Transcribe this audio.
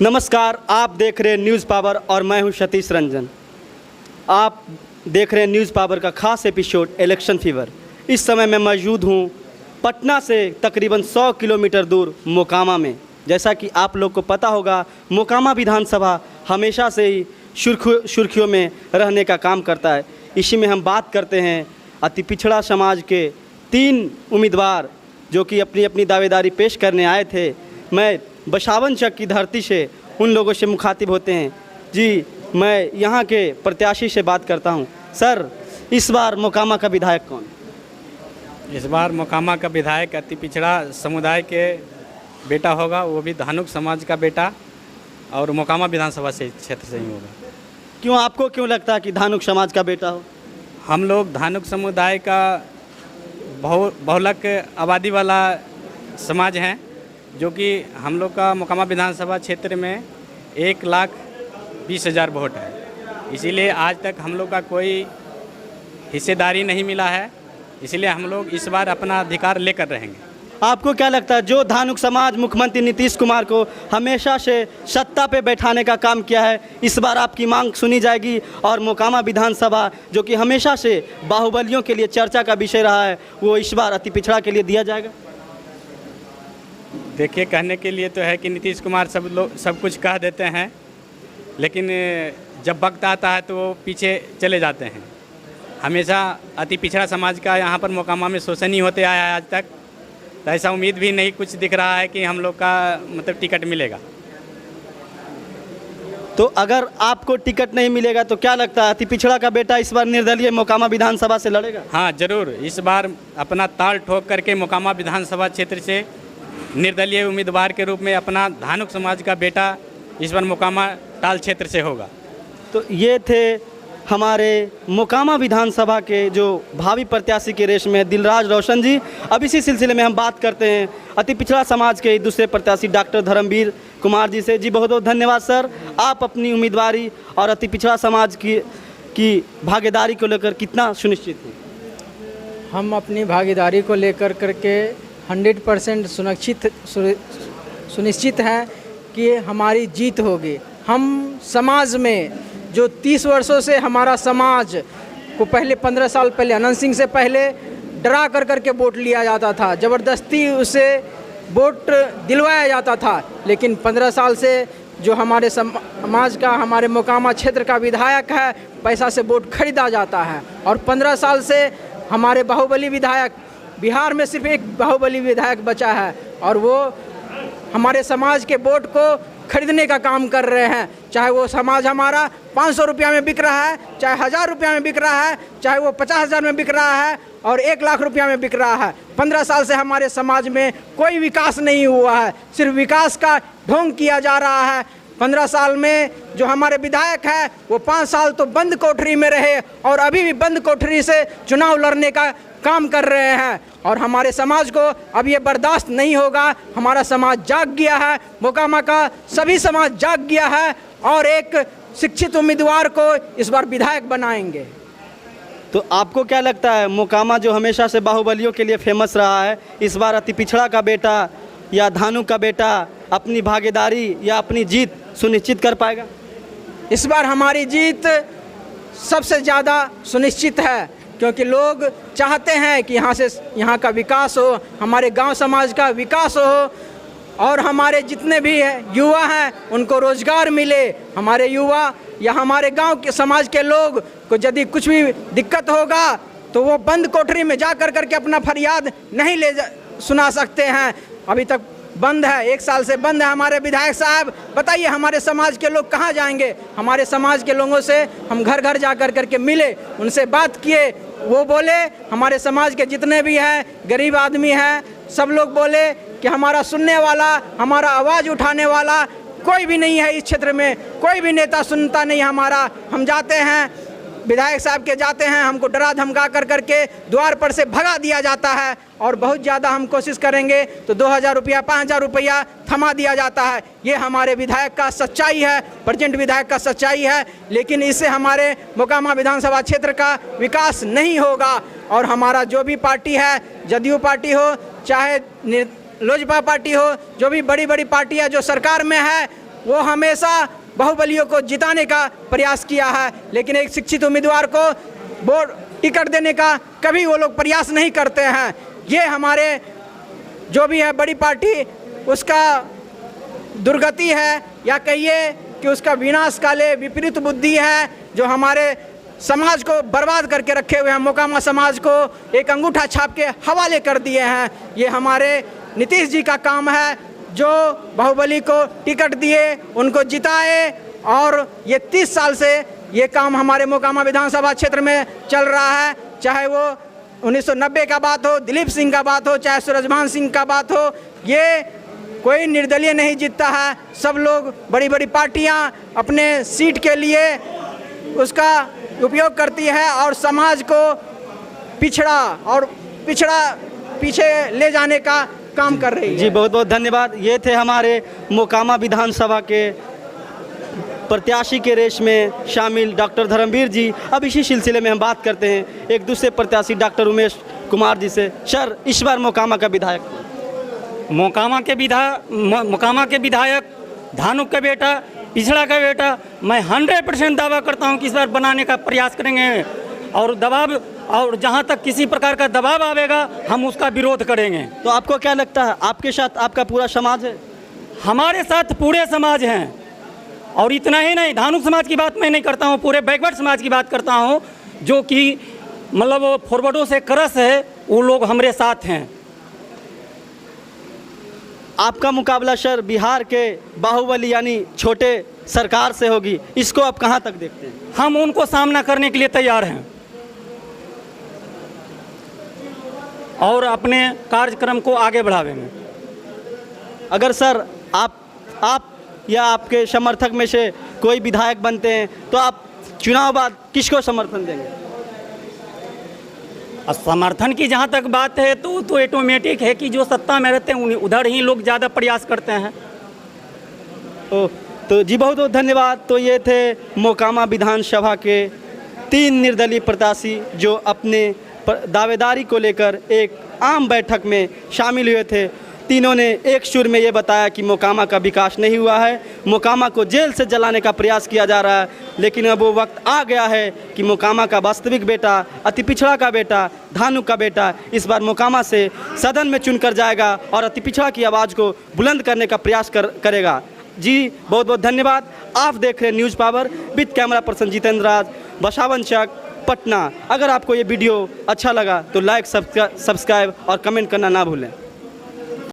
नमस्कार, आप देख रहे हैं न्यूज़ पावर और मैं हूं सतीश रंजन। आप देख रहे हैं न्यूज़ पावर का खास एपिसोड इलेक्शन फीवर। इस समय मैं मौजूद हूं पटना से तकरीबन 100 किलोमीटर दूर मोकामा में। जैसा कि आप लोग को पता होगा, मोकामा विधानसभा हमेशा से ही सुर्खियों में रहने का काम करता है। इसी में हम बात करते हैं अति पिछड़ा समाज के 3 उम्मीदवार जो कि अपनी अपनी दावेदारी पेश करने आए थे। मैं बसावन चक की धरती से उन लोगों से मुखातिब होते हैं। जी, मैं यहाँ के प्रत्याशी से बात करता हूँ। सर, इस बार मोकामा का विधायक कौन? इस बार मोकामा का विधायक अति पिछड़ा समुदाय के बेटा होगा, वो भी धानुक समाज का बेटा, और मोकामा विधानसभा से क्षेत्र से ही होगा। क्यों, आपको क्यों लगता है कि धानुक समाज का बेटा हो? हम लोग धानुक समुदाय का बहुलक आबादी वाला समाज हैं, जो कि हम लोग का मोकामा विधानसभा क्षेत्र में 1,20,000 वोट है। इसीलिए आज तक हम लोग का कोई हिस्सेदारी नहीं मिला है। इसीलिए हम लोग इस बार अपना अधिकार लेकर रहेंगे। आपको क्या लगता है, जो धानुक समाज मुख्यमंत्री नीतीश कुमार को हमेशा से सत्ता पे बैठाने का काम किया है, इस बार आपकी मांग सुनी जाएगी और मोकामा विधानसभा जो कि हमेशा से बाहुबलियों के लिए चर्चा का विषय रहा है, वो इस बार अति पिछड़ा के लिए दिया जाएगा? देखिए, कहने के लिए तो है कि नीतीश कुमार सब कुछ कह देते हैं, लेकिन जब वक्त आता है तो वो पीछे चले जाते हैं। हमेशा अति पिछड़ा समाज का यहाँ पर मोकामा में शोषण ही होते आया है आज तक। तो ऐसा उम्मीद भी नहीं कुछ दिख रहा है कि हम लोग का मतलब टिकट मिलेगा। तो अगर आपको टिकट नहीं मिलेगा तो क्या लगता है, अति पिछड़ा का बेटा इस बार निर्दलीय मोकामा विधानसभा से लड़ेगा? हाँ, ज़रूर। इस बार अपना ताल ठोक करके मोकामा विधानसभा क्षेत्र से निर्दलीय उम्मीदवार के रूप में अपना धानुक समाज का बेटा इस बार मोकामा टाल क्षेत्र से होगा। तो ये थे हमारे मोकामा विधानसभा के जो भावी प्रत्याशी के रेस में है, दिलराज रोशन जी। अब इसी सिलसिले में हम बात करते हैं अति पिछड़ा समाज के दूसरे प्रत्याशी डॉक्टर धर्मवीर कुमार जी से। जी, बहुत बहुत धन्यवाद सर। आप अपनी उम्मीदवारी और अति पिछड़ा समाज की भागीदारी को लेकर कितना सुनिश्चित हैं? हम अपनी भागीदारी को लेकर करके 100% सुनिश्चित हैं कि हमारी जीत होगी। हम समाज में जो 30 वर्षों से हमारा समाज को पहले 15 साल पहले अनंत सिंह से पहले डरा कर के वोट लिया जाता था, ज़बरदस्ती उसे वोट दिलवाया जाता था। लेकिन 15 साल से जो हमारे समाज का, हमारे मोकामा क्षेत्र का विधायक है, पैसा से वोट खरीदा जाता है। और 15 साल से हमारे बाहुबली विधायक, बिहार में सिर्फ एक बाहुबली विधायक बचा है, और वो हमारे समाज के वोट को खरीदने का काम कर रहे हैं। चाहे वो समाज हमारा 500 रुपया में बिक रहा है, चाहे 1000 रुपया में बिक रहा है, चाहे वो 50,000 में बिक रहा है और 1 लाख रुपया में बिक रहा है। 15 साल से हमारे समाज में कोई विकास नहीं हुआ है, सिर्फ विकास का ढोंग किया जा रहा है। 15 साल में जो हमारे विधायक हैं वो 5 साल तो बंद कोठरी में रहे और अभी भी बंद कोठरी से चुनाव लड़ने का काम कर रहे हैं। और हमारे समाज को अब ये बर्दाश्त नहीं होगा। हमारा समाज जाग गया है, मोकामा का सभी समाज जाग गया है और एक शिक्षित उम्मीदवार को इस बार विधायक बनाएंगे। तो आपको क्या लगता है, मोकामा जो हमेशा से बाहुबलियों के लिए फेमस रहा है, इस बार अति पिछड़ा का बेटा या धानुक का बेटा अपनी भागीदारी या अपनी जीत सुनिश्चित कर पाएगा? इस बार हमारी जीत सबसे ज़्यादा सुनिश्चित है, क्योंकि लोग चाहते हैं कि यहाँ का विकास हो, हमारे गांव समाज का विकास हो और हमारे जितने भी युवा हैं उनको रोज़गार मिले। हमारे युवा या हमारे गांव के समाज के लोग को यदि कुछ भी दिक्कत होगा तो वो बंद कोठरी में जा कर के अपना फरियाद नहीं सुना सकते हैं। अभी तक बंद है, 1 साल से बंद है। हमारे विधायक साहब बताइए, हमारे समाज के लोग कहाँ जाएंगे? हमारे समाज के लोगों से हम घर घर जा कर के मिले, उनसे बात किए। वो बोले हमारे समाज के जितने भी हैं गरीब आदमी हैं, सब लोग बोले कि हमारा सुनने वाला, हमारा आवाज़ उठाने वाला कोई भी नहीं है इस क्षेत्र में, कोई भी नेता सुनता नहीं हमारा। हम जाते हैं, विधायक साहब के जाते हैं, हमको डरा धमका कर के द्वार पर से भगा दिया जाता है और बहुत ज़्यादा हम कोशिश करेंगे तो 2000 रुपया, 5000 रुपया थमा दिया जाता है। ये हमारे विधायक का सच्चाई है, प्रेजेंट विधायक का सच्चाई है। लेकिन इससे हमारे मोकामा विधानसभा क्षेत्र का विकास नहीं होगा। और हमारा जो भी पार्टी है, जदयू पार्टी हो चाहे लोजपा पार्टी हो, जो भी बड़ी बड़ी पार्टियाँ जो सरकार में है, वो हमेशा बाहुबलियों को जिताने का प्रयास किया है, लेकिन एक शिक्षित उम्मीदवार को वोट टिकट देने का कभी वो लोग प्रयास नहीं करते हैं। ये हमारे जो भी है बड़ी पार्टी उसका दुर्गति है, या कहिए कि उसका विनाशकाले विपरीत बुद्धि है, जो हमारे समाज को बर्बाद करके रखे हुए हैं। मोकामा समाज को एक अंगूठा छाप के हवाले कर दिए हैं। ये हमारे नीतीश जी का काम है, जो बाहुबली को टिकट दिए, उनको जिताए, और ये 30 साल से ये काम हमारे मोकामा विधानसभा क्षेत्र में चल रहा है। चाहे वो 1990 का बात हो, दिलीप सिंह का बात हो, चाहे सूरजभान सिंह का बात हो, ये कोई निर्दलीय नहीं जीतता है। सब लोग, बड़ी बड़ी पार्टियां अपने सीट के लिए उसका उपयोग करती है और समाज को पीछे ले जाने का काम कर रही है। जी बहुत बहुत धन्यवाद। ये थे हमारे मोकामा विधानसभा के प्रत्याशी के रेस में शामिल डॉक्टर धर्मवीर जी। अब इसी सिलसिले में हम बात करते हैं एक दूसरे प्रत्याशी डॉक्टर उमेश कुमार जी से। सर, इस बार मोकामा का विधायक मोकामा के विधायक धानुक का बेटा, पिछड़ा का बेटा, मैं 100% दावा करता हूं कि इस बार बनाने का प्रयास करेंगे, और जहां तक किसी प्रकार का दबाव आवेगा हम उसका विरोध करेंगे। तो आपको क्या लगता है, आपके साथ आपका पूरा समाज है? हमारे साथ पूरे समाज हैं, और इतना ही नहीं, धानुक समाज की बात मैं नहीं करता हूं, पूरे बैकवर्ड समाज की बात करता हूं, जो कि मतलब फॉरवर्डों से क्रस है, वो लोग हमारे साथ हैं। आपका मुकाबला सर बिहार के बाहुबली यानी छोटे सरकार से होगी, इसको आप कहां तक देखते हैं? हम उनको सामना करने के लिए तैयार हैं और अपने कार्यक्रम को आगे बढ़ावेंगे। अगर सर आप या आपके समर्थक में से कोई विधायक बनते हैं तो आप चुनाव बाद किसको समर्थन देंगे? समर्थन की जहाँ तक बात है तो ऑटोमेटिक है कि जो सत्ता में रहते हैं उधर ही लोग ज़्यादा प्रयास करते हैं। तो जी बहुत बहुत धन्यवाद। तो ये थे मोकामा विधानसभा के 3 निर्दलीय प्रत्याशी जो अपने दावेदारी को लेकर एक आम बैठक में शामिल हुए थे। तीनों ने एक सुर में ये बताया कि मोकामा का विकास नहीं हुआ है, मोकामा को जेल से जलाने का प्रयास किया जा रहा है, लेकिन अब वो वक्त आ गया है कि मोकामा का वास्तविक बेटा, अति पिछड़ा का बेटा, धानुक का बेटा इस बार मोकामा से सदन में चुनकर जाएगा और अति पिछड़ा की आवाज़ को बुलंद करने का प्रयास करेगा। जी बहुत बहुत धन्यवाद। आप देख रहे हैं news power with camera person Jitendra Raj, Basawan Chak, Patna. अगर आपको ये वीडियो अच्छा लगा तो लाइक, सब्सक्राइब और कमेंट करना ना भूलें।